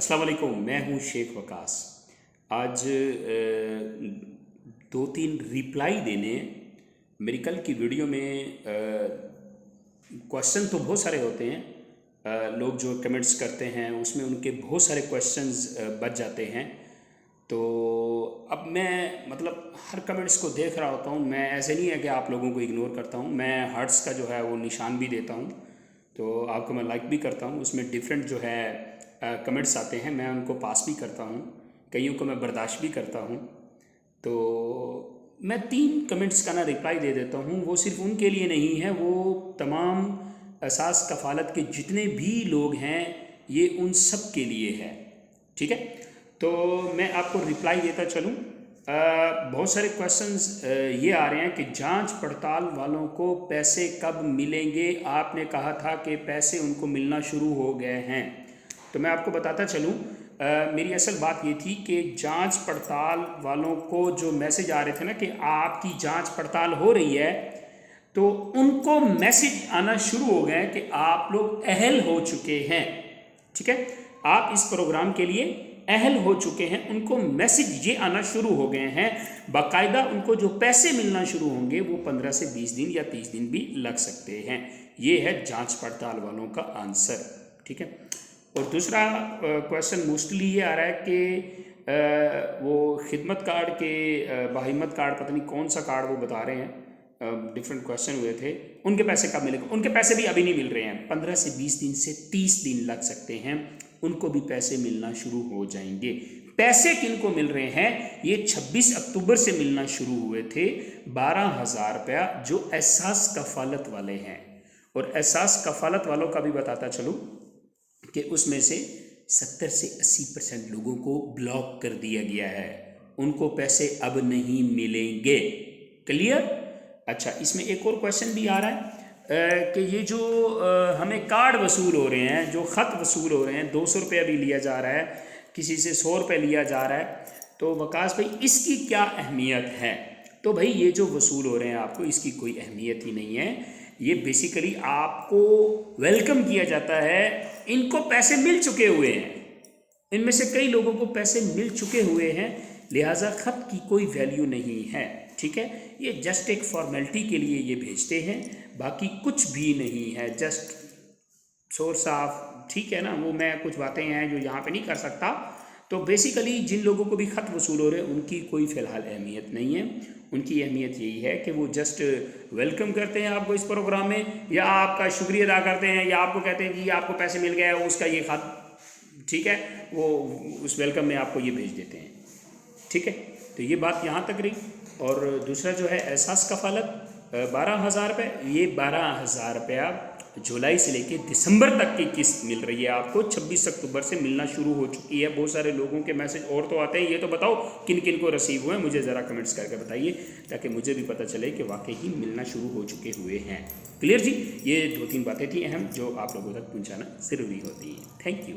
अस्सलाम वालेकुम, मैं हूँ शेख वकास। आज 2-3 रिप्लाई देने मेरी कल की वीडियो में क्वेश्चन तो बहुत सारे होते हैं। लोग जो कमेंट्स करते हैं उसमें उनके बहुत सारे क्वेश्चंस बच जाते हैं। तो अब मैं मतलब हर कमेंट्स को देख रहा होता हूँ। मैं ऐसे नहीं है कि आप लोगों को इग्नोर करता हूँ, मैं हार्ट्स का जो है वो निशान भी देता हूँ, तो आपको मैं लाइक भी करता हूँ। उसमें डिफरेंट जो है कमेंट्स आते हैं, मैं उनको पास भी करता हूँ, कईयों को मैं बर्दाश्त भी करता हूँ। तो मैं 3 कमेंट्स का ना रिप्लाई दे देता हूँ। वो सिर्फ उनके लिए नहीं है, वो तमाम एहसास कफ़ालत के जितने भी लोग हैं, ये उन सब के लिए है। ठीक है, तो मैं आपको रिप्लाई देता चलूँ। बहुत सारे क्वेश्चंस ये आ रहे हैं कि जांच पड़ताल वालों को पैसे कब मिलेंगे। आपने कहा था कि पैसे उनको मिलना शुरू हो गए हैं। तो मैं आपको बताता चलूँ, मेरी असल बात ये थी कि जांच पड़ताल वालों को जो मैसेज आ रहे थे ना कि आपकी जांच पड़ताल हो रही है, तो उनको मैसेज आना शुरू हो गए कि आप लोग अहल हो चुके हैं। ठीक है, आप इस प्रोग्राम के लिए अहल हो चुके हैं, उनको मैसेज ये आना शुरू हो गए हैं। बाकायदा उनको जो पैसे मिलना शुरू होंगे वो 15 से 20 दिन या 30 दिन भी लग सकते हैं। ये है जांच पड़ताल वालों का आंसर। ठीक है, और दूसरा क्वेश्चन मोस्टली ये आ रहा है कि वो खिदमत कार्ड के बाहिम्मत कार्ड, पता नहीं कौन सा कार्ड वो बता रहे हैं, डिफरेंट क्वेश्चन हुए थे, उनके पैसे कब मिलेंगे। उनके पैसे भी अभी नहीं मिल रहे हैं, 15 से 20 दिन से 30 दिन लग सकते हैं, उनको भी पैसे मिलना शुरू हो जाएंगे। पैसे किनको मिल रहे हैं, ये 26 अक्टूबर से मिलना शुरू हुए थे 12,000 रुपया, जो एहसास कफ़ालत वाले हैं। और एहसास कफ़ालत वालों का भी बताता चलूँ कि उसमें से 70 से 80% लोगों को ब्लॉक कर दिया गया है, उनको पैसे अब नहीं मिलेंगे। क्लियर? अच्छा, इसमें एक और क्वेश्चन भी आ रहा है कि ये जो हमें कार्ड वसूल हो रहे हैं, जो ख़त वसूल हो रहे हैं, 200 रुपया भी लिया जा रहा है, किसी से 100 रुपये लिया जा रहा है, तो वकास भाई इसकी क्या अहमियत है? तो भाई ये जो वसूल हो रहे हैं आपको, इसकी कोई अहमियत ही नहीं है। ये बेसिकली आपको वेलकम किया जाता है। इनको पैसे मिल चुके हुए हैं, इनमें से कई लोगों को पैसे मिल चुके हुए हैं, लिहाजा ख़त की कोई वैल्यू नहीं है। ठीक है, ये जस्ट एक फॉर्मेलिटी के लिए ये भेजते हैं, बाकी कुछ भी नहीं है, जस्ट सोर्स ऑफ, ठीक है ना। वो मैं कुछ बातें हैं जो यहाँ पे नहीं कर सकता। तो बेसिकली जिन लोगों को भी ख़त वसूल हो रहे हैं उनकी कोई फ़िलहाल अहमियत नहीं है। उनकी अहमियत यही है कि वो जस्ट वेलकम करते हैं आपको इस प्रोग्राम में, या आपका शुक्रिया अदा करते हैं, या आपको कहते हैं कि आपको पैसे मिल गए, उसका ये ख़त, ठीक है, वो उस वेलकम में आपको ये भेज देते हैं। ठीक है, तो ये बात यहाँ तक रही। और दूसरा जो है एहसास कफ़ालत 12,000 रुपये, ये 12,000 रुपया जुलाई से लेके दिसंबर तक की किस्त मिल रही है आपको। 26 अक्टूबर से मिलना शुरू हो चुकी है। बहुत सारे लोगों के मैसेज और तो आते हैं, ये तो बताओ किन किन को रिसीव हुए हैं, मुझे ज़रा कमेंट्स करके बताइए, ताकि मुझे भी पता चले कि वाकई ही मिलना शुरू हो चुके हुए हैं। क्लियर जी, ये 2-3 बातें थी अहम जो आप लोगों तक पहुँचाना ज़रूरी होती हैं। Thank you.